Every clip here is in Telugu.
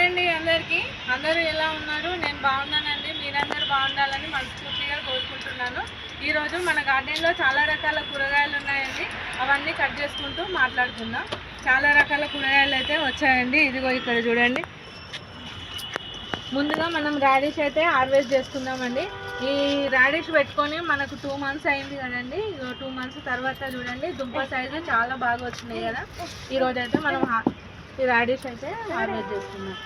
అండి అందరికీ. అందరూ ఎలా ఉన్నారు? నేను బాగున్నానండి. మీరందరూ బాగుండాలని మనస్ఫూర్తిగా కోరుకుంటున్నాను. ఈరోజు మన గార్డెన్లో చాలా రకాల కూరగాయలు ఉన్నాయండి. అవన్నీ కట్ చేసుకుంటూ మాట్లాడుకుందాం. చాలా రకాల కూరగాయలు అయితే వచ్చాయండి. ఇదిగో ఇక్కడ చూడండి. ముందుగా మనం రాడిష్ అయితే హార్వెస్ట్ చేసుకుందామండి. ఈ రాడిష్ పెట్టుకొని మనకు 2 months అయింది కదండి. 2 months తర్వాత చూడండి దుంప సైజు చాలా బాగా వచ్చినాయి కదా. ఈరోజు అయితే మనం ఈ రాడిష్ అయితే హార్వెస్ట్ చేసుకున్నాం.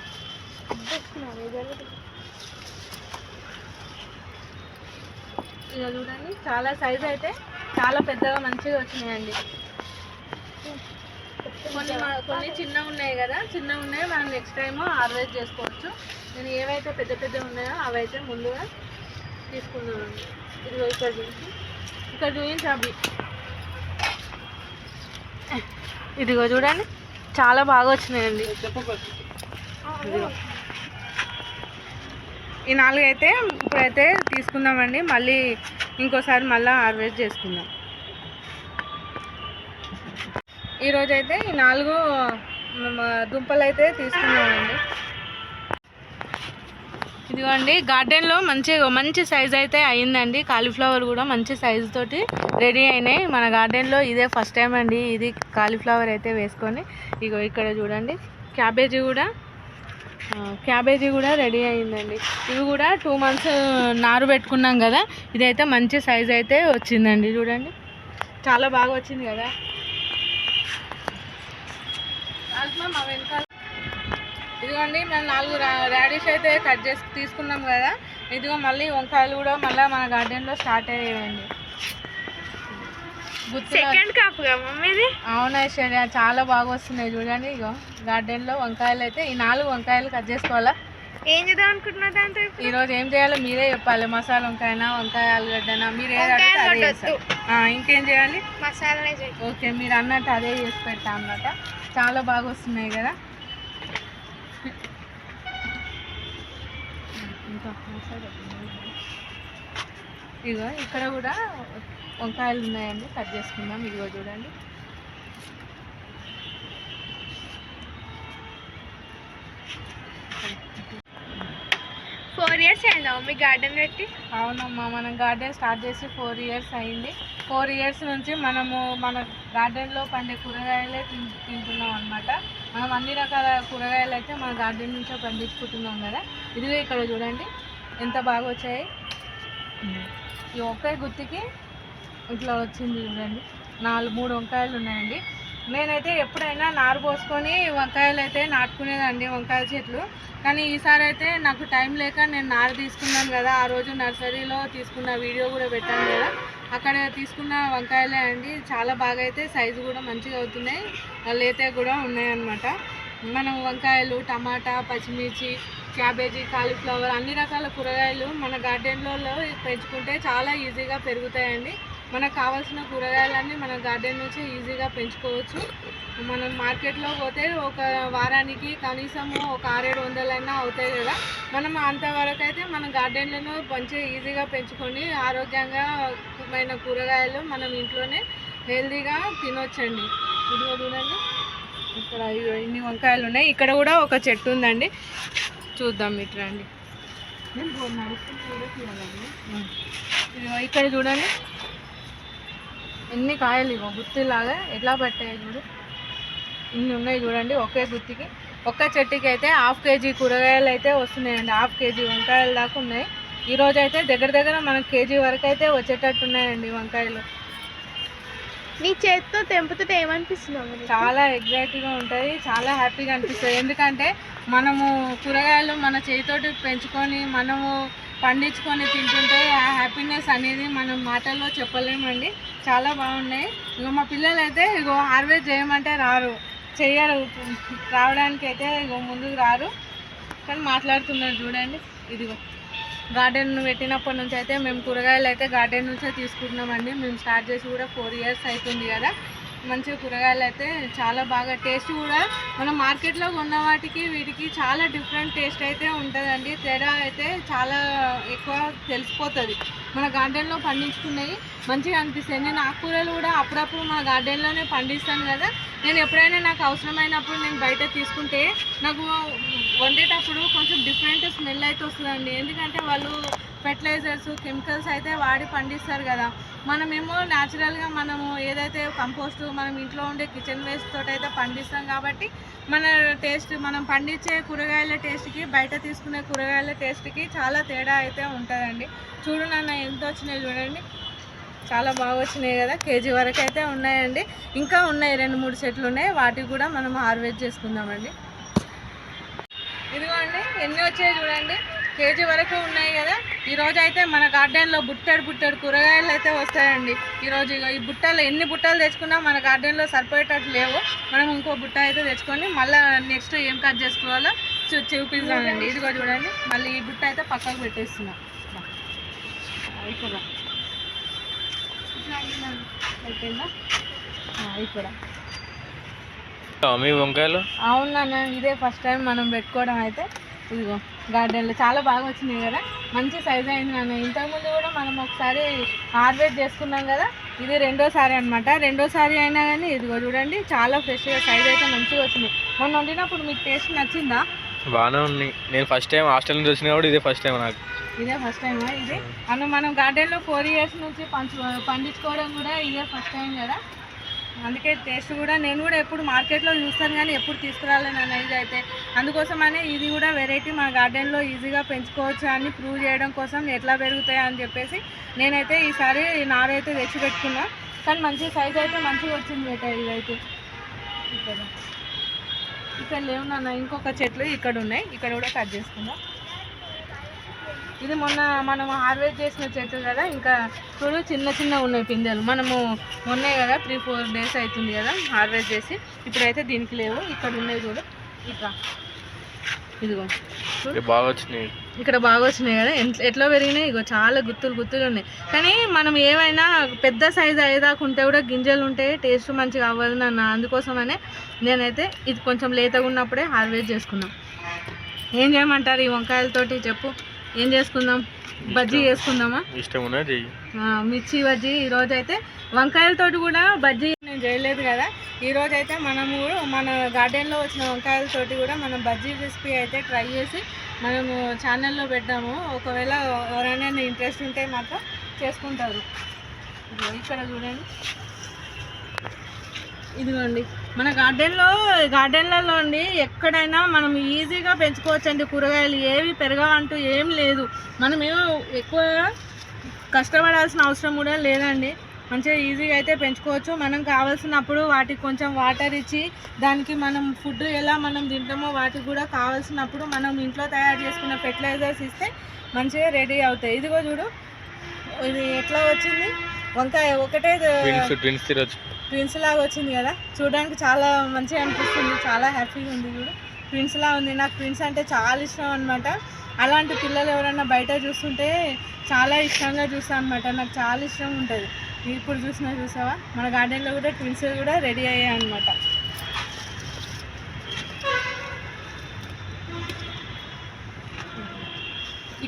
ఇక చూడండి చాలా సైజు అయితే చాలా పెద్దగా మంచిగా వచ్చినాయండి. కొన్ని చిన్నగా ఉన్నాయి కదా, చిన్నగా ఉన్నాయి మనం నెక్స్ట్ టైం హార్వెస్ట్ చేసుకోవచ్చు. నేను ఏవైతే పెద్ద పెద్ద ఉన్నాయో అవైతే ముందుగా తీసుకున్నానండి. ఇదిగో ఇక్కడ చూపించి అవి ఇదిగో చూడండి చాలా బాగా వచ్చినాయండి. ఈ 4 అయితే ఇప్పుడైతే తీసుకుందామండి. మళ్ళీ ఇంకోసారి మళ్ళీ హార్వెస్ట్ చేసుకుందాం. ఈరోజైతే ఈ 4 దుంపలు అయితే తీసుకున్నామండి. ఇదిగోండి గార్డెన్లో మంచి సైజ్ అయితే అయిందండి. కాలీఫ్లవర్ కూడా మంచి సైజు తోటి రెడీ అయినాయి. మన గార్డెన్లో ఇదే ఫస్ట్ టైం అండి ఇది కాలీఫ్లవర్ అయితే వేసుకొని. ఇగో ఇక్కడ చూడండి క్యాబేజీ కూడా రెడీ అయిందండి. ఇవి కూడా 2 months నారు పెట్టుకున్నాం కదా. ఇదైతే మంచి సైజ్ అయితే వచ్చిందండి. చూడండి చాలా బాగా వచ్చింది కదా. మా వెనకాల ఇదిగోండి మేము 4 రాడిష్ అయితే కట్ చేసి తీసుకున్నాం కదా. ఇదిగో మళ్ళీ వంకాయలు కూడా మళ్ళీ మన గార్డెన్లో స్టార్ట్ అయ్యాయండి. సెకండ్ కాపు ఇది. అవునా సరే చాలా బాగా వస్తున్నాయి చూడండి. ఇగో గార్డెన్లో వంకాయలు అయితే ఈ 4 వంకాయలు కట్ చేసుకోవాలా. ఏం చేద్దాం అనుకుంటున్నా దాంతో ఈరోజు ఏం చేయాలో మీరే చెప్పాలి. మసాలా వంకాయనా వంకాయ ఆలుగడ్డనా మీరు ఇంకేం చేయాలి? మసాలా. ఓకే మీరు అన్నట్టు అదే చేసి పెడతా అన్నమాట. చాలా బాగా వస్తున్నాయి కదా. ఇగో ఇక్కడ కూడా వంకాయలు ఉన్నాయండి, కట్ చేసుకుందాం. ఇదిగో చూడండి 4 years అయిందా మీ గార్డెన్ పెట్టి? అవునమ్మా మనం గార్డెన్ స్టార్ట్ చేసి 4 years అయింది. 4 years నుంచి మనము మన గార్డెన్లో పండే కూరగాయలే తింటున్నాం అనమాట. మనం అన్ని రకాల కూరగాయలు అయితే మన గార్డెన్ నుంచే పండించుకుంటున్నాం కదా. ఇదిగో ఇక్కడ చూడండి ఎంత బాగా వచ్చాయి. ఈ ఒకే గుత్తికి ఇట్లా వచ్చింది చూడండి. 3 వంకాయలు ఉన్నాయండి. నేనైతే ఎప్పుడైనా నారు పోసుకొని వంకాయలు అయితే నాటుకునేదండి, వంకాయల చెట్లు. కానీ ఈసారి అయితే నాకు టైం లేక నేను నారు తీసుకున్నాను కదా. ఆ రోజు నర్సరీలో తీసుకున్న వీడియో కూడా పెట్టాను కదా. అక్కడ తీసుకున్న వంకాయలే అండి. చాలా బాగా అయితే సైజు కూడా మంచిగా అవుతున్నాయి, లేత కూడా ఉన్నాయన్నమాట. మనం వంకాయలు, టమాటా, పచ్చిమిర్చి, క్యాబేజీ, కాలీఫ్లవర్ అన్ని రకాల కూరగాయలు మన గార్డెన్లలో పెంచుకుంటే చాలా ఈజీగా పెరుగుతాయండి. మనకు కావాల్సిన కూరగాయలన్నీ మన గార్డెన్ నుంచి ఈజీగా పెంచుకోవచ్చు. మనం మార్కెట్లో పోతే ఒక వారానికి కనీసము ఒక 600-700 అవుతాయి కదా. మనం అంతవరకు అయితే మన గార్డెన్లను మంచిగా ఈజీగా పెంచుకొని ఆరోగ్యంగా కూరగాయలు మనం ఇంట్లోనే హెల్తీగా తినొచ్చండి. ఇదిగో చూడండి ఇక్కడ ఇన్ని వంకాయలు ఉన్నాయి. ఇక్కడ కూడా ఒక చెట్టు ఉందండి, చూద్దాం ఇట్లా అండి. ఇక్కడ చూడండి ఎన్ని కాయలు, ఇవ్వ గుత్తిలాగా ఎట్లా పట్టాయి చూడు, ఇన్ని ఉన్నాయి చూడండి. ఒకే గుత్తికి ఒక్క చెట్టుకి అయితే 1/2 kg కూరగాయలు అయితే వస్తున్నాయండి. 1/2 kg వంకాయలు దాకా ఉన్నాయి. ఈరోజు అయితే దగ్గర మనకు కేజీ వరకు అయితే వచ్చేటట్టు ఉన్నాయండి వంకాయలు. నీ చేతితో తెంపుతుంటే ఏమనిపిస్తుంది? చాలా ఎగ్జైట్గా ఉంటుంది, చాలా హ్యాపీగా అనిపిస్తుంది. ఎందుకంటే మనము కూరగాయలు మన చేతితోటి పెంచుకొని మనము పండించుకొని తింటుంటే ఆ హ్యాపీనెస్ అనేది మనం మాటల్లో చెప్పలేమండి. చాలా బాగున్నాయి. ఇక మా పిల్లలు అయితే ఇగో హార్వెస్ట్ చేయమంటే చెయ్యరు, రావడానికి అయితే ఇగో ముందుకు రారు, కానీ మాట్లాడుతున్నారు చూడండి. ఇదిగో గార్డెన్ పెట్టినప్పటి నుంచి అయితే మేము కూరగాయలు అయితే గార్డెన్ నుంచే తీసుకుంటున్నామండి. మేము స్టార్ట్ చేసి కూడా 4 years అవుతుంది కదా. మంచిగా కూరగాయలు అయితే చాలా బాగా టేస్ట్ కూడా మనం మార్కెట్లో కొన్న వాటికి వీటికి చాలా డిఫరెంట్ టేస్ట్ అయితే ఉంటుందండి. తేడా అయితే చాలా ఎక్కువ తెలిసిపోతుంది. మన గార్డెన్లో పండించుకున్నవి మంచిగా అనిపిస్తాయి. నేను ఆకుకూరలు కూడా అప్పుడప్పుడు మా గార్డెన్లోనే పండిస్తాను కదా. నేను ఎప్పుడైనా నాకు అవసరమైనప్పుడు నేను బయట తీసుకుంటే నాకు వండేటప్పుడు కొంచెం డిఫరెంట్ స్మెల్ అయితే వస్తుందండి. ఎందుకంటే వాళ్ళు ఫెర్టిలైజర్స్ కెమికల్స్ అయితే వాడి పండిస్తారు కదా. మనమేమో న్యాచురల్గా మనము ఏదైతే కంపోస్ట్ మనం ఇంట్లో ఉండే కిచెన్ వేస్ట్ తోటి అయితే పండిస్తాం కాబట్టి మన టేస్ట్ మనం పండించే కూరగాయల టేస్ట్కి బయట తీసుకునే కూరగాయల టేస్ట్కి చాలా తేడా అయితే ఉంటుందండి. చూడు నాన్న ఎంత వచ్చినాయి చూడండి, చాలా బాగా వచ్చినాయి కదా. కేజీ వరకు అయితే ఉన్నాయండి, ఇంకా ఉన్నాయి 2-3 సెట్లు ఉన్నాయి, వాటికి కూడా మనం హార్వెస్ట్ చేసుకుందామండి. ఇదిగోండి ఎన్ని వచ్చాయి చూడండి, కేజీ వరకు ఉన్నాయి కదా. ఈరోజు అయితే మన గార్డెన్లో బుట్టెడు కూరగాయలు అయితే వస్తాయండి. ఈరోజు ఈ బుట్టలు ఎన్ని బుట్టలు తెచ్చుకున్నా మన గార్డెన్లో సరిపోయేటట్టు లేవు. మనం ఇంకో బుట్ట అయితే తెచ్చుకొని మళ్ళీ నెక్స్ట్ ఏం కట్ చేసుకోవాలో చూపిస్తానండి. ఇదిగో చూడండి, మళ్ళీ ఈ బుట్ట అయితే పక్కకు పెట్టేస్తున్నాం. ఇక్కడ అయిపోయిందా? ఇక్కడ మీ వంకాయలు అవునన్నా, ఇదే ఫస్ట్ టైం మనం పెట్టుకోవడం అయితే. ఇదిగో గార్డెన్లో చాలా బాగా వచ్చినాయి కదా, మంచి సైజ్ అయింది నాన్న. ఇంతకుముందు కూడా మనం ఒకసారి హార్వెస్ట్ చేసుకున్నాం కదా, ఇది రెండోసారి అనమాట. రెండోసారి అయినా కానీ ఇదిగో చూడండి చాలా ఫ్రెష్గా సైజ్ అయితే మంచిగా వచ్చినాయి. మొన్న వండినప్పుడు మీకు టేస్ట్ నచ్చిందా? బాగానే ఉన్నాయి. నేను ఫస్ట్ టైం హాస్టల్ నుంచి వచ్చినా కూడా ఇదే ఫస్ట్ టైం నాకు. ఇదే ఫస్ట్ టైమా? ఇది మనం గార్డెన్లో 4 ఇయర్స్ నుంచి పండించుకోవడం కూడా ఇదే ఫస్ట్ టైం కదా. అందుకే టేస్ట్ కూడా నేను కూడా ఎప్పుడు మార్కెట్లో చూస్తాను కానీ ఎప్పుడు తీసుకురాలేను అన్న. ఇది అయితే అందుకోసమనే ఇది కూడా వెరైటీ మన గార్డెన్లో ఈజీగా పెంచుకోవచ్చు అని ప్రూవ్ చేయడం కోసం ఎట్లా పెరుగుతాయి అని చెప్పేసి నేనైతే ఈసారి నారైతే తెచ్చి పెట్టుకున్నా. కానీ మంచి సైజ్ అయితే మంచిగా వచ్చింది బేట. ఇదైతే ఇక్కడ లేవు నాన్న, ఇంకొక చెట్లు ఇక్కడ ఉన్నాయి, ఇక్కడ కూడా కట్ చేసుకుందాం. ఇది మొన్న మనం హార్వెస్ట్ చేసిన చెట్టు కదా, ఇంకా చూడు చిన్న ఉన్నాయి పిందెలు. మనము మొన్నే కదా 3-4 డేస్ అవుతుంది కదా హార్వెస్ట్ చేసి. ఇప్పుడైతే దీనికి లేవు, ఇక్కడ ఉన్నాయి చూడు. ఇట్లా ఇదిగో బాగా వచ్చినాయి, ఇక్కడ బాగా వచ్చినాయి కదా. ఎట్లా పెరిగినాయి ఇగో, చాలా గుత్తులు ఉన్నాయి. కానీ మనం ఏమైనా పెద్ద సైజు అయ్యేదాకా ఉంటే కూడా గింజలు ఉంటే టేస్ట్ మంచిగా అవ్వదు నాన్న. అందుకోసమనే నేనైతే ఇది కొంచెం లేతగా ఉన్నప్పుడే హార్వెస్ట్ చేసుకున్నాం. ఏం చేయమంటారు ఈ వంకాయలతోటి చెప్పు? ఏం చేసుకుందాం? బజ్జీ చేసుకుందామా? ఇష్టం ఉన్నది మిర్చి బజ్జీ. ఈరోజు అయితే వంకాయలతోటి కూడా బజ్జీ నేను చేయలేదు కదా. ఈరోజు అయితే మనము మన గార్డెన్లో వచ్చిన వంకాయలతోటి కూడా మనం బజ్జీ రెసిపీ అయితే ట్రై చేసి మనము ఛానల్లో పెట్టాము. ఒకవేళ ఎవరైనా ఇంట్రెస్ట్ ఉంటే మాత్రం చేసుకుంటారు. ఇక్కడ చూడండి, ఇదిగోండి మన గార్డెన్లలో అండి ఎక్కడైనా మనం ఈజీగా పెంచుకోవచ్చండి కూరగాయలు. ఏవి పెరగవంటూ ఏం లేదు. మనమేమో ఎక్కువ కష్టపడాల్సిన అవసరం కూడా లేదండి. మంచిగా ఈజీగా అయితే పెంచుకోవచ్చు. మనం కావాల్సినప్పుడు వాటికి కొంచెం వాటర్ ఇచ్చి దానికి మనం ఫుడ్ ఎలా మనం తింటామో వాటికి కూడా కావాల్సినప్పుడు మనం ఇంట్లో తయారు చేసుకున్న ఫెర్టిలైజర్స్ ఇస్తే మంచిగా రెడీ అవుతాయి. ఇదిగో చూడు, ఇది ఎట్లా వచ్చింది వంకాయ, ఒకటే ట్విన్స్ లాగా వచ్చింది కదా. చూడడానికి చాలా మంచిగా అనిపిస్తుంది, చాలా హ్యాపీగా ఉంది. చూడు ట్విన్స్ లాగా ఉంది. నాకు ట్విన్స్ అంటే చాలా ఇష్టం అనమాట. అలాంటి పిల్లలు ఎవరైనా బయట చూస్తుంటే చాలా ఇష్టంగా చూస్తాను అనమాట. నాకు చాలా ఇష్టం ఉంటుంది. ఇప్పుడు చూసావా మన గార్డెన్లో కూడా ట్విన్స్ కూడా రెడీ అయ్యాయి అనమాట.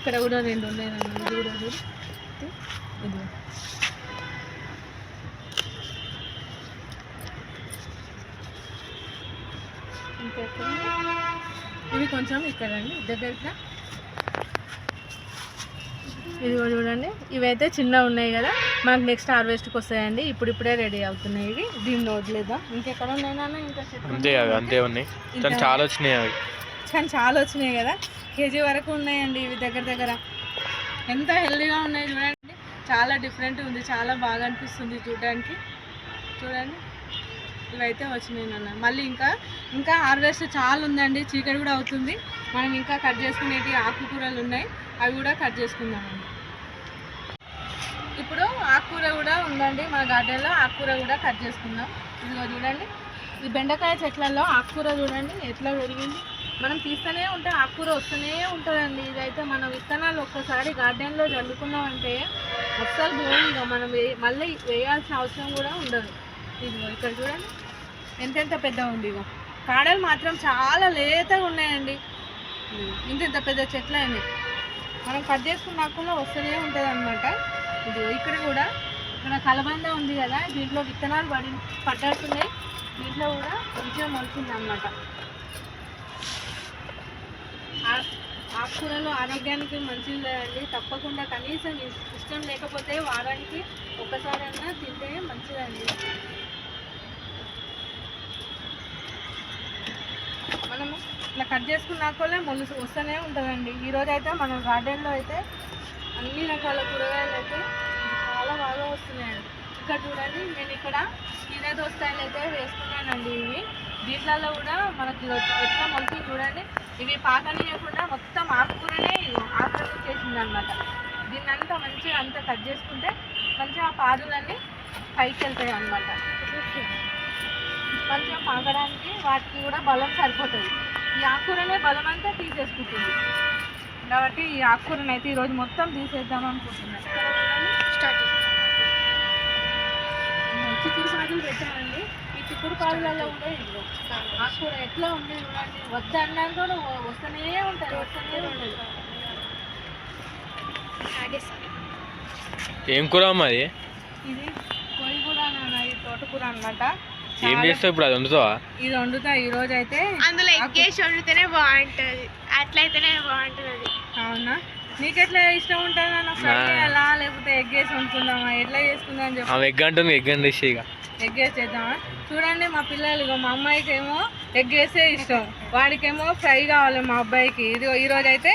ఇక్కడ కూడా 2 ఉన్నాయి అన్న. ఇది కూడా చూడు, ఇది ఇవి కొంచెం ఇక్కడండి దగ్గరగా. ఇది కూడా చూడండి, ఇవైతే చిన్న ఉన్నాయి కదా, మనకు నెక్స్ట్ హార్వెస్ట్కి వస్తాయండి. ఇప్పుడే రెడీ అవుతున్నాయి ఇవి. దీన్ని వదిలేద్దాం. ఇంకెక్కడ ఉన్నాయినా ఇంకా అంతే ఉన్నాయి, చాలా వచ్చినాయి అవి. కానీ చాలా వచ్చినాయి కదా, కేజీ వరకు ఉన్నాయండి ఇవి దగ్గర. ఎంత హెల్దీగా ఉన్నాయి చూడండి, చాలా డిఫరెంట్ ఉంది, చాలా బాగా అనిపిస్తుంది చూడడానికి. చూడండి ఇవైతే వచ్చినాయి నాన్న. మళ్ళీ ఇంకా హార్వెస్ట్ చాలా ఉందండి, చీకటి కూడా అవుతుంది. మనం ఇంకా కట్ చేసుకునేటి ఆకుకూరలు ఉన్నాయి, అవి కూడా కట్ చేసుకుందామండి. ఇప్పుడు ఆకుకూర కూడా ఉందండి మన గార్డెన్లో, ఆకుకూర కూడా కట్ చేసుకుందాం. ఇదిగో చూడండి, ఈ బెండకాయ చెట్లలో ఆకుకూర చూడండి ఎట్లా పెరిగింది. మనం తీస్తూనే ఉంటే ఆకుకూర వస్తూనే ఉంటుందండి. ఇదైతే మన విత్తనాలు ఒక్కసారి గార్డెన్లో చల్లుకున్నామంటే అస్సలు పోయింది. ఇక మనం మళ్ళీ వేయాల్సిన అవసరం కూడా ఉండదు. ఇదిగో ఇక్కడ చూడండి ఎంత పెద్దగా ఉంది. ఇగో కాడలు మాత్రం చాలా లేతగా ఉన్నాయండి. ఇంత పెద్ద చెట్లు అండి. మనం కట్ చేసుకున్నాకుండా వస్తూనే ఉంటుంది అనమాట. ఇది ఇక్కడ కూడా ఇక్కడ కలబంద ఉంది కదా, దీంట్లో విత్తనాలు పట్టేస్తున్నాయి. దీంట్లో కూడా మంచిగా మొలిచింది అనమాట. ఆకుకూరలు ఆరోగ్యానికి మంచిది అండి. తప్పకుండా కనీసం ఇష్టం లేకపోతే వారానికి ఒకసారైనా తింటే మంచిదండి. మనము ఇట్లా కట్ చేసుకున్నాకలే మొలుసు వస్తూనే ఉంటుందండి. ఈరోజు అయితే మన గార్డెన్లో అయితే అన్ని రకాల కూరగాయలు అయితే చాలా బాగా వస్తున్నాయండి. ఇక్కడ చూడండి, నేను ఇక్కడ కీరా దోసకాయలు అయితే వేసుకున్నానండి. ఇవి దీంట్లో కూడా మనకి ఎట్లా మొలిచి చూడండి. ఇవి పాకనీయకుండా మొత్తం ఆకుకూరనే ఆకుకూర చేసింది అనమాట. దీన్ని అంతా మంచిగా అంతా కట్ చేసుకుంటే మంచిగా ఆ పాదులన్నీ పైకి వెళ్తాయి అన్నమాట. మంచిగా పాకడానికి వాటికి కూడా బలం సరిపోతుంది. ఈ ఆకుకూరనే బలం అంతా తీసేసుకుంటుంది కాబట్టి ఈ ఆకుకూరని అయితే ఈరోజు మొత్తం తీసేద్దాం అనుకుంటున్నాను. చిక్కుడు పాదులు పెట్టానండి. ఈ చిక్కుడు పాదులలో కూడా ఇదిగో ఆకుకూర ఎట్లా ఉంది చూడండి. వద్దన్నా కూడా వస్తూనే ఉంటుంది. ఏం కూర అమ్మది? ఇది కొయ్యి కూర ఇది తోటకూర అనమాట. ఏం చేస్తావు ఇప్పుడు? అది వండుతావా? ఇది వండుతా ఈరోజు అయితే. అందులో ఎగ్ వేసి వండితేనే బాగుంటుంది, అట్లయితేనే బాగుంటుంది. అవునా? నీకు ఎట్లా ఇష్టం ఉంటుంది అన్న? ఫ్రై చేయాలా లేకపోతే ఎగ్ వేసి వండుకుందామా? ఎట్లా చేసుకుందాం అని చెప్పి. ఎగ్ అంటుంది, ఎగ్ అండి ఎగ్ వేసి చేద్దామా? చూడండి మా పిల్లలు, మా అమ్మాయికి ఏమో ఎగ్ వేసే ఇష్టం, వాడికేమో ఫ్రై కావాలి మా అబ్బాయికి. ఇది ఈరోజు అయితే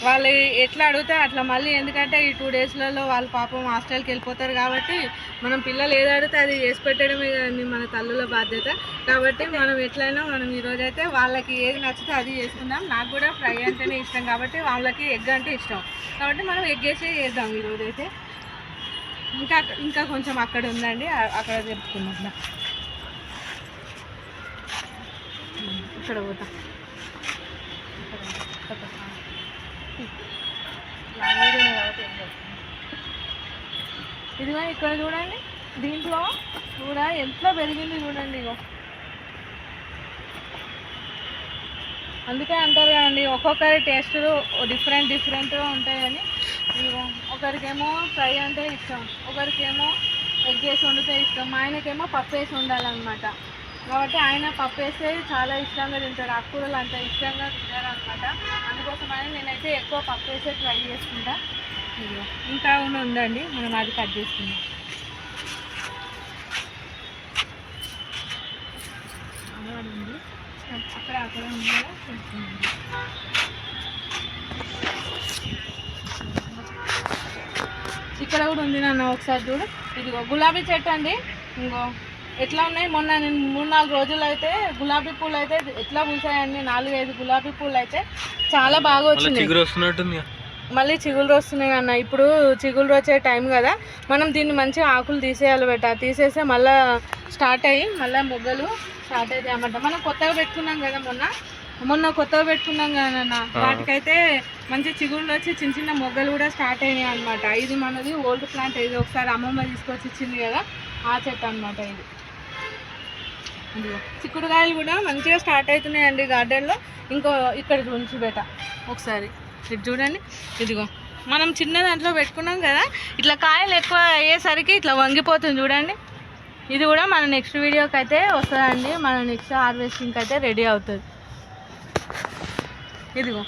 వాళ్ళు ఎట్లా అడిగితే అట్లా. మళ్ళీ ఎందుకంటే ఈ 2 డేస్లలో వాళ్ళు పాపం హాస్టల్కి వెళ్ళిపోతారు కాబట్టి మనం పిల్లలు ఏది అడిగితే అది చేసి పెట్టడమే కదండి మన తల్లుల బాధ్యత. కాబట్టి మనం ఎట్లయినా మనం ఈరోజైతే వాళ్ళకి ఏది నచ్చితే అది చేసుకుందాం. నాకు కూడా ఫ్రై అంటేనే ఇష్టం కాబట్టి వాళ్ళకి ఎగ్ అంటే ఇష్టం కాబట్టి మనం ఎగ్ వేసే చేద్దాం ఈరోజైతే. ఇంకా కొంచెం అక్కడ ఉందండి, అక్కడ జరుపుకుందాం. ఇక్కడ పోతా. ఇదిగో ఇక్కడ చూడండి, దీంట్లో కూడా ఎంత పెరిగింది చూడండి. ఇగో అందుకే అంటారు కదండి, ఒక్కొక్కరి టేస్టులు డిఫరెంట్గా ఉంటాయని. ఇదిగో ఒకరికేమో ఫ్రై అంటే ఇష్టం, ఒకరికేమో ఎగ్ వేసి వండితే ఇష్టం. మా ఆయనకేమో పప్పు వేసి ఉండాలన్నమాట. కాబట్టి ఆయన పప్పు వేస్తే చాలా ఇష్టంగా తింటారు, ఆకుకూరలు అంత ఇష్టంగా తింటారు అనమాట. అందుకోసమని నేనైతే ఎక్కువ పప్పు వేసే ట్రై చేసుకుంటా. ఇంకా ఉందండి, మనం అది కట్ చేసుకుందాం. అక్కడ ఉంది కదా, ఇక్కడ కూడా ఉంది నాన్న, ఒకసారి చూడు. ఇదిగో గులాబీ చెట్టు అండి. ఇంకో ఎట్లా ఉన్నాయి, మొన్న నేను 3-4 రోజులు అయితే గులాబీ పూలు అయితే ఎట్లా పూసాయండి. 4-5 గులాబీ పూలు అయితే చాలా బాగా వచ్చినాయి. మళ్ళీ చిగుళ్ళు వస్తున్నాయి అన్న. ఇప్పుడు చిగుళ్ళు వచ్చే టైం కదా, మనం దీన్ని మంచిగా ఆకులు తీసేయాలి తీసేస్తే మళ్ళీ స్టార్ట్ అయ్యి మళ్ళీ మొగ్గలు స్టార్ట్ అవుతాయి అన్నమాట. మనం కొత్తగా పెట్టుకున్నాం కదా, మొన్న కొత్తగా పెట్టుకున్నాం కదా, వాటికైతే మంచి చిగుళ్ళు వచ్చి చిన్న చిన్న మొగ్గలు కూడా స్టార్ట్ అయినాయి అనమాట. ఇది మనది ఓల్డ్ ప్లాంట్. ఇది ఒకసారి అమ్మమ్మ తీసుకొచ్చి ఇచ్చింది కదా, ఆ చెట్టు అనమాట ఇది. చిక్కుడుకాయలు కూడా మంచిగా స్టార్ట్ అవుతున్నాయండి గార్డెన్లో. ఇంకో ఇక్కడ ఉంచి బెట ఒకసారి ఇది చూడండి. ఇదిగో మనం చిన్న దాంట్లో పెట్టుకున్నాం కదా, ఇట్లా కాయలు ఎక్కువ అయ్యేసరికి ఇట్లా వంగిపోతుంది చూడండి. ఇది కూడా మన నెక్స్ట్ వీడియోకి అయితే వస్తుందండి, మన నెక్స్ట్ హార్వెస్టింగ్కి అయితే రెడీ అవుతుంది. ఇదిగో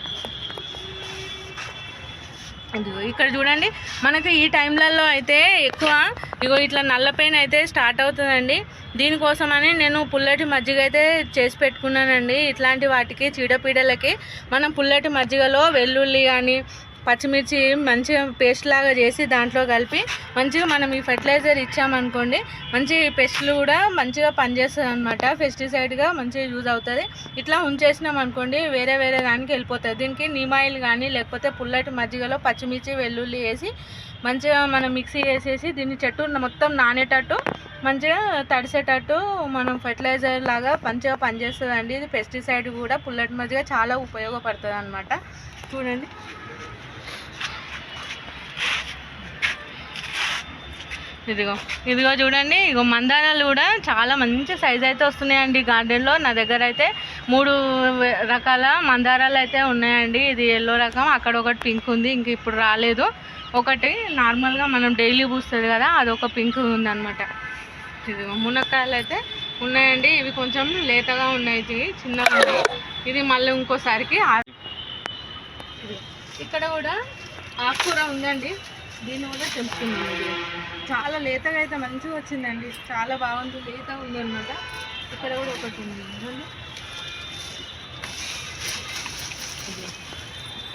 ఇక్కడ చూడండి, మనకి ఈ టైంలలో అయితే ఎక్కువ ఇట్లా నల్ల పెయిన్ అయితే స్టార్ట్ అవుతుందండి. దీనికోసమని నేను పుల్లటి మజ్జిగ అయితే చేసి పెట్టుకున్నానండి. ఇట్లాంటి వాటికి చీడపీడలకి మనం పుల్లటి మజ్జిగలో వెల్లుల్లి కానీ పచ్చిమిర్చి మంచిగా పేస్ట్ లాగా చేసి దాంట్లో కలిపి మంచిగా మనం ఈ ఫెర్టిలైజర్ ఇచ్చామనుకోండి, మంచి పెస్ట్లు కూడా మంచిగా పనిచేస్తుంది అనమాట. పెస్టిసైడ్గా మంచిగా యూజ్ అవుతుంది. ఇట్లా ఉంచేసినాం అనుకోండి వేరే దానికి వెళ్ళిపోతుంది. దీనికి నీమ్ ఆయిల్ కానీ లేకపోతే పుల్లటి మజ్జిగలో పచ్చిమిర్చి వెల్లుల్లి వేసి మంచిగా మనం మిక్సీ వేసేసి దీన్ని చెట్టు మొత్తం నానేటట్టు మంచిగా తడిసేటట్టు మనం ఫెర్టిలైజర్ లాగా మంచిగా పనిచేస్తుంది అండి. ఇది పెస్టిసైడ్ కూడా పుల్లటి మజ్జిగ చాలా ఉపయోగపడుతుంది అనమాట. చూడండి ఇదిగో చూడండి, ఇగో మందారాలు కూడా చాలా మంచి సైజ్ అయితే వస్తున్నాయండి గార్డెన్లో. నా దగ్గర అయితే 3 రకాల మందారాలు అయితే ఉన్నాయండి. ఇది ఎల్లో రకం, అక్కడ ఒకటి పింక్ ఉంది, ఇంక ఇప్పుడు రాలేదు. ఒకటి నార్మల్గా మనం డైలీ పూస్తుంది కదా, అదొక పింక్ ఉందన్నమాట. ఇదిగో మునక్కాయలు అయితే ఉన్నాయండి. ఇవి కొంచెం లేతగా ఉన్నాయి, చిన్నగా ఉన్నాయి. ఇది మళ్ళీ ఇంకోసారికి ఇక్కడ కూడా ఆకుకూర ఉందండి, దీన్ని కూడా తెంపుకున్నాం. ఇది చాలా లేతగా అయితే మంచిగా వచ్చిందండి, చాలా బాగుంది, లేతగా ఉంది అనమాట. ఇక్కడ కూడా ఒకటి ఉంది,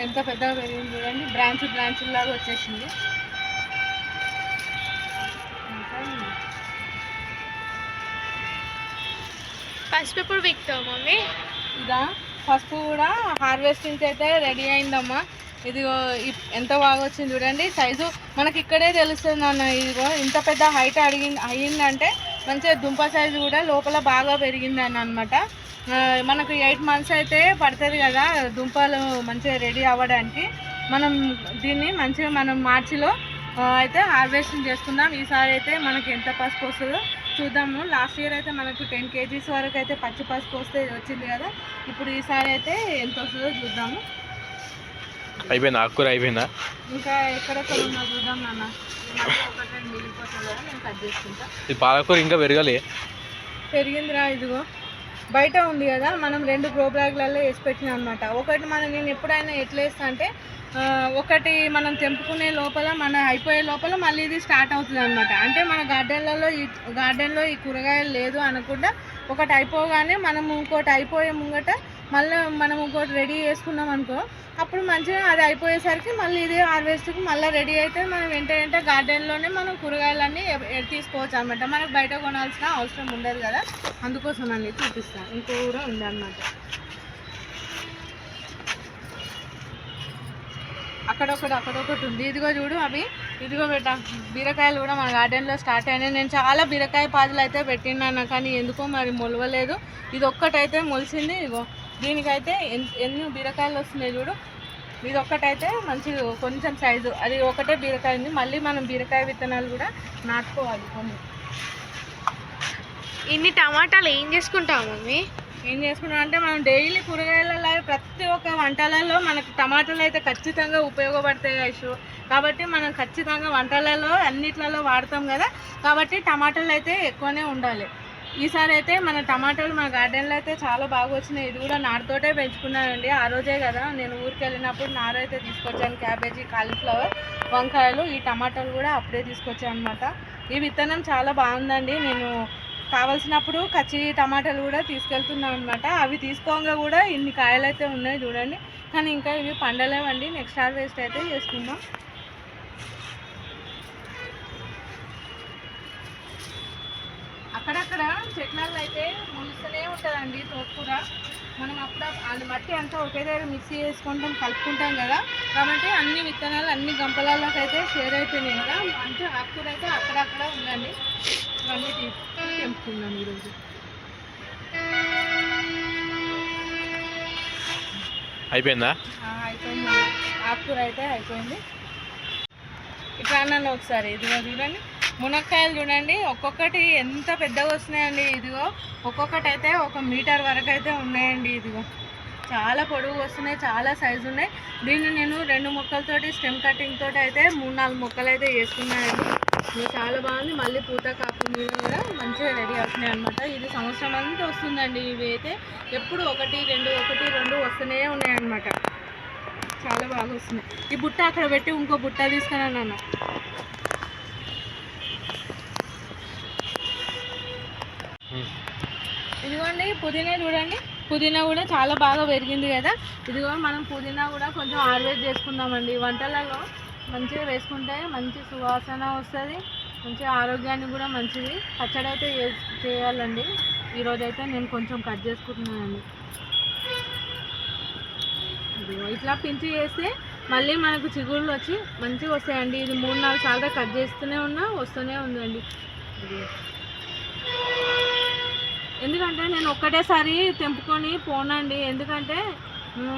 ఎంత పెద్దగా పెరిగింది చూడండి, బ్రాంచ్ లాగా వచ్చేసింది. పసుపు ఎప్పుడు వీక్తావు మమ్మీ? ఇదా పసుపు కూడా హార్వెస్టింగ్కి అయితే రెడీ అయిందమ్మా. ఇదిగో ఎంత బాగా వచ్చింది చూడండి, సైజు మనకి ఇక్కడే తెలుస్తుంది అన్న. ఇదిగో ఇంత పెద్ద హైట్ అయ్యిందంటే మంచిగా దుంప సైజు కూడా లోపల బాగా పెరిగిందని అనమాట. మనకు 8 months అయితే పడుతుంది కదా దుంపలు మంచిగా రెడీ అవ్వడానికి. మనం దీన్ని మంచిగా మనం మార్చిలో అయితే హార్వెస్టింగ్ చేసుకుందాం. ఈసారి అయితే మనకి ఎంత పసుపు వస్తుందో చూద్దాము. లాస్ట్ ఇయర్ అయితే మనకు 10 kgs వరకు అయితే పచ్చి పసుపు వస్తే వచ్చింది కదా, ఇప్పుడు ఈసారి అయితే ఎంత వస్తుందో చూద్దాము. అయిపోయిందా ఆకుకూర? అయిపోయిందా? ఇంకా ఎక్కడెక్కడ ఉన్నా చూద్దాం నాన్న. ఒకటి రెండు మిగిలిపోతుంది కదా, నేను కట్ చేసుకుంటా. ఈ పాలకూర ఇంకా పెరగాలి. పెరిగిందిరా, ఇదిగో బయట ఉంది కదా, మనం 2 గ్రో బ్యాగ్లలో వేసి పెట్టినా అనమాట. ఒకటి నేను ఎప్పుడైనా ఎట్లా వేస్తా అంటే ఒకటి మనం తెంపుకునే లోపల మన అయిపోయే లోపల మళ్ళీ ఇది స్టార్ట్ అవుతుంది అనమాట. అంటే మన గార్డెన్లో ఈ కూరగాయలు లేదు అనకుండా ఒకటి అయిపోగానే మనం ఇంకోటి అయిపోయే ముంగట మళ్ళీ మనం ఇంకోటి రెడీ చేసుకున్నాం అనుకో, అప్పుడు మంచిగా అది అయిపోయేసరికి మళ్ళీ ఇది హార్వెస్ట్కి మళ్ళీ రెడీ అయితే మనం వెంట గార్డెన్లోనే మనం కూరగాయలన్నీ తీసుకోవచ్చు అనమాట. మనకు బయట కొనాల్సిన అవసరం ఉండదు కదా, అందుకోసం అన్నీ చూపిస్తాను. ఇంకో కూడా ఉందన్నమాట, అక్కడొకటి ఉంది. ఇదిగో చూడు, ఇదిగో బీరకాయలు కూడా మన గార్డెన్లో స్టార్ట్ అయినాయి. నేను చాలా బీరకాయ పాదులు అయితే పెట్టినాను, కానీ ఎందుకో మరి మొలవలేదు. ఇది ఒక్కటైతే మొలిసింది. ఇదిగో దీనికైతే ఎన్ని బీరకాయలు వస్తున్నాయి చూడు. ఇది ఒక్కటైతే మంచి కొంచెం సైజు, అది ఒకటే బీరకాయ ఉంది. మళ్ళీ మనం బీరకాయ విత్తనాలు కూడా నాటుకోవాలి కొన్ని. ఇన్ని టమాటాలు ఏం చేసుకుంటాము మమ్మీ? ఏం చేసుకున్నాం అంటే మనం డైలీ కూరగాయలలో ప్రతి ఒక్క వంటలలో మనకు టమాటాలు అయితే ఖచ్చితంగా ఉపయోగపడతాయి ఐషు. కాబట్టి మనం ఖచ్చితంగా వంటలలో అన్నిట్లలో వాడతాం కదా, కాబట్టి టమాటాలు అయితే ఎక్కువనే ఉండాలి. ఈసారి అయితే మన టమాటాలు మన గార్డెన్లో అయితే చాలా బాగా వచ్చినాయి. ఇది కూడా నారుతోటే పెంచుకున్నానండి. ఆ రోజే కదా నేను ఊరికి వెళ్ళినప్పుడు నారు అయితే తీసుకొచ్చాను, క్యాబేజీ, కాలీఫ్లవర్, వంకాయలు, ఈ టమాటాలు కూడా అప్పుడే తీసుకొచ్చాను అనమాట. ఈ విత్తనం చాలా బాగుందండి. నేను కావాల్సినప్పుడు కచ్చి టమాటాలు కూడా తీసుకెళ్తున్నాను అనమాట. అవి తీసుకోగా కూడా ఇన్ని కాయలు అయితే ఉన్నాయి చూడండి, కానీ ఇంకా ఇవి పండలేవండి. నెక్స్ట్ హార్వెస్ట్ అయితే చేసుకుందాం. అక్కడక్కడ చెట్లలో అయితే మొలుస్తూనే ఉంటుందండి తోటకూర. మనం అప్పుడు అది మట్టి అంతా ఒకే దగ్గర మిక్సీ చేసుకుంటాం, కలుపుకుంటాం కదా, కాబట్టి అన్ని విత్తనాలు అన్ని గంపలలోకి అయితే షేర్ అయిపోయినాయి కదా. అంటే ఆకుకూర అయితే అక్కడక్కడ ఉందండి, ఇవన్నీ తెంపుకుందాం ఈరోజు. అయిపోయిందా? అయిపోయింది, ఆకుకూర అయితే అయిపోయింది. ఇట్లా అన్నాను ఒకసారి. ఇదిగో చూడండి మునక్కాయలు చూడండి, ఒక్కొక్కటి ఎంత పెద్దగా వస్తున్నాయండి. ఇదిగో ఒక్కొక్కటి అయితే 1 మీటర్ వరకు అయితే ఉన్నాయండి. ఇదిగో చాలా పొడుగు వస్తున్నాయి, చాలా సైజు ఉన్నాయి. దీన్ని నేను 2 మొక్కలతోటి స్టెమ్ కటింగ్ తోటి అయితే 3-4 మొక్కలు అయితే వేసుకున్నాయండి. ఇది చాలా బాగుంది. మళ్ళీ పూత కాపు మీద కూడా మంచిగా రెడీ అవుతున్నాయి అనమాట. ఇది సంవత్సరం అంతా వస్తుందండి. ఇవి అయితే ఎప్పుడు 1-2 వస్తూనే ఉన్నాయి అనమాట. చాలా బాగా వస్తున్నాయి. ఈ బుట్ట అక్కడ పెట్టి ఇంకో బుట్ట తీసుకున్నాను అన్న. ఇదిగోండి పుదీనా చూడండి, పుదీనా కూడా చాలా బాగా పెరిగింది కదా. ఇదిగో మనం పుదీనా కూడా కొంచెం హార్వెస్ట్ చేసుకుందామండి. వంటలలో మంచిగా వేసుకుంటే మంచి సువాసన వస్తుంది, మంచిగా ఆరోగ్యానికి కూడా మంచిది. పచ్చడి అయితే చేయాలండి. ఈరోజైతే నేను కొంచెం కట్ చేసుకుంటున్నానండి. ఇదిగో ఇట్లా పించి చేస్తే మళ్ళీ మనకు చిగుళ్ళు వచ్చి మంచిగా వస్తాయండి. ఇది 3-4 సార్లు కట్ చేస్తూనే వస్తూనే ఉందండి. ఎందుకంటే నేను ఒక్కటేసారి తెంపుకొని పోనండి, ఎందుకంటే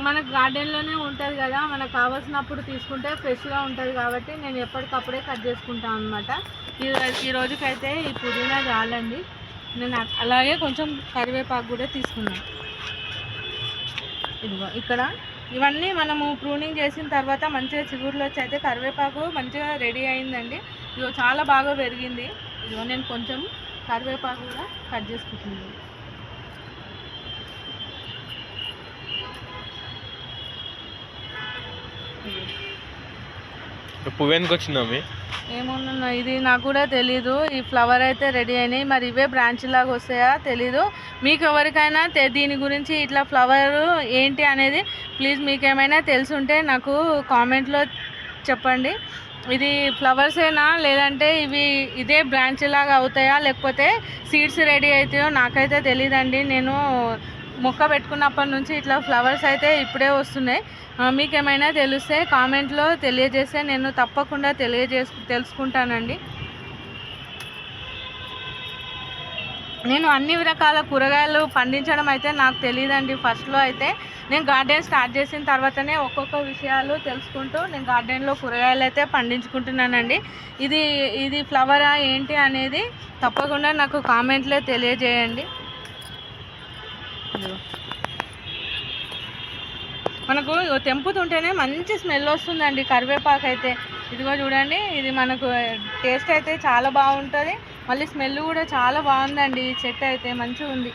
మనకు గార్డెన్లోనే ఉంటుంది కదా, మనకు కావాల్సినప్పుడు తీసుకుంటే ఫ్రెష్గా ఉంటుంది. కాబట్టి నేను ఎప్పటికప్పుడే కట్ చేసుకుంటాను అనమాట. ఈ రోజుకైతే ఈ పుదీనా చాలండి. నేను అలాగే కొంచెం కరివేపాకు కూడా తీసుకున్నాను. ఇదిగో ఇక్కడ ఇవన్నీ మనము ప్రూనింగ్ చేసిన తర్వాత మంచిగా చిగురులు వచ్చి అయితే కరివేపాకు మంచిగా రెడీ అయిందండి. ఇదిగో చాలా బాగా పెరిగింది. ఇదిగో నేను కొంచెం కరివేపాకు కూడా కట్ చేసుకుంటున్నాను. పువ్వు ఎందుకు వచ్చిందమ్మి? ఏమన్నా ఇది నాకు కూడా తెలీదు. ఈ ఫ్లవర్ అయితే రెడీ అయినాయి, మరి ఇవే బ్రాంచ్ లాగా వస్తాయా తెలీదు. మీకు ఎవరికైనా దీని గురించి ఇట్లా ఫ్లవర్ ఏంటి అనేది ప్లీజ్ మీకు ఏమైనా తెలుసుంటే నాకు కామెంట్లో చెప్పండి. ఇది ఫ్లవర్సేనా లేదంటే ఇదే బ్రాంచ్ లాగా అవుతాయా లేకపోతే సీడ్స్ రెడీ అవుతాయో నాకైతే తెలియదండి. నేను మొక్క పెట్టుకున్నప్పటి నుంచి ఇట్లా ఫ్లవర్స్ అయితే ఇప్పుడే వస్తున్నాయి. మీకు ఏమైనా తెలిస్తే కామెంట్లో తెలియజేస్తే నేను తప్పకుండా తెలుసుకుంటానండి. నేను అన్ని రకాల కూరగాయలు పండించడం అయితే నాకు తెలియదండి. ఫస్ట్లో అయితే నేను గార్డెన్ స్టార్ట్ చేసిన తర్వాతనే ఒక్కొక్క విషయాలు తెలుసుకుంటూ నేను గార్డెన్లో కూరగాయలు అయితే పండించుకుంటున్నానండి. ఇది ఫ్లవరా ఏంటి అనేది తప్పకుండా నాకు కామెంట్లో తెలియజేయండి. మనకు తెంపుతుంటేనే మంచి స్మెల్ వస్తుందండి కరివేపాకు అయితే. ఇదిగో చూడండి, ఇది మనకు టేస్ట్ అయితే చాలా బాగుంటుంది, మళ్ళీ స్మెల్ కూడా చాలా బాగుందండి. ఈ చెట్టు అయితే మంచిగా ఉంది.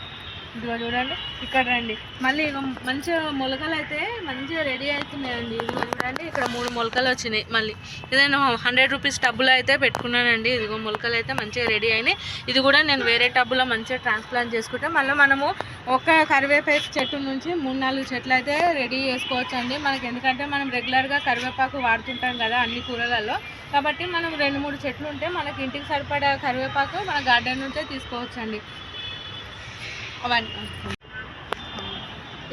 ఇదిగో చూడండి, ఇక్కడ రండి, మళ్ళీ ఇక మంచిగా మొలకలు అయితే మంచిగా రెడీ అవుతున్నాయండి. ఇదిగో చూడండి, ఇక్కడ 3 మొలకలు వచ్చినాయి. మళ్ళీ ఇది నేను 100 రూపీస్ టబ్బులో అయితే పెట్టుకున్నానండి. ఇదిగో మొలకలు అయితే మంచిగా రెడీ అయినాయి. ఇది కూడా నేను వేరే టబ్బులో మంచిగా ట్రాన్స్ప్లాంట్ చేసుకుంటే మళ్ళీ మనము ఒక కరివేపాకు చెట్టు నుంచి 3-4 చెట్లు అయితే రెడీ చేసుకోవచ్చు అండి. మనకి ఎందుకంటే మనం రెగ్యులర్గా కరివేపాకు వాడుతుంటాం కదా అన్ని కూరగాయల్లో, కాబట్టి మనం 2-3 చెట్లు ఉంటే మనకి ఇంటికి సరిపడా కరివేపాకు మన గార్డెన్ నుంచే తీసుకోవచ్చు అండి. అవన్నీ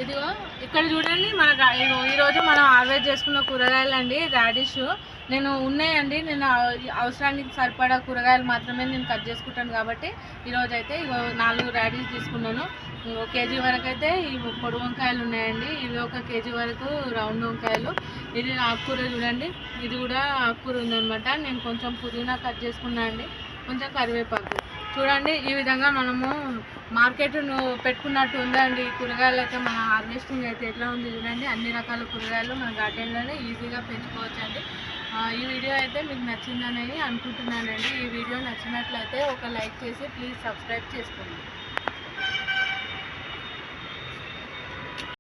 ఇదిగో ఇక్కడ చూడండి, ఈరోజు మనం హార్వెస్ట్ చేసుకున్న కూరగాయలు అండి. రాడిష్ నేను ఉన్నాయండి, నేను అవసరానికి సరిపడా కూరగాయలు మాత్రమే నేను కట్ చేసుకుంటాను కాబట్టి ఈరోజు అయితే 4 రాడిష్ తీసుకున్నాను. 1 కేజీ వరకు అయితే ఇవి పొడి వంకాయలు ఉన్నాయండి. ఇవి 1 కేజీ వరకు రౌండ్ వంకాయలు. ఇది ఆకుకూర చూడండి, ఇది కూడా ఆకుకూర ఉందనమాట. నేను కొంచెం పుదీనా కట్ చేసుకున్నా అండి, కొంచెం కరివేపాకు. చూడండి, ఈ విధంగా మనము మార్కెట్ను పెట్టుకున్నట్టు ఉందండి. కూరగాయలు అయితే మన హార్వెస్టింగ్ అయితే ఎట్లా ఉంది చూడండి. అన్ని రకాల కూరగాయలు మన గార్డెన్లోనే ఈజీగా పెంచుకోవచ్చు అండి. ఈ వీడియో అయితే మీకు నచ్చిందని అనుకుంటున్నానండి. ఈ వీడియో నచ్చినట్లయితే ఒక లైక్ చేసి ప్లీజ్ సబ్స్క్రైబ్ చేసుకోండి.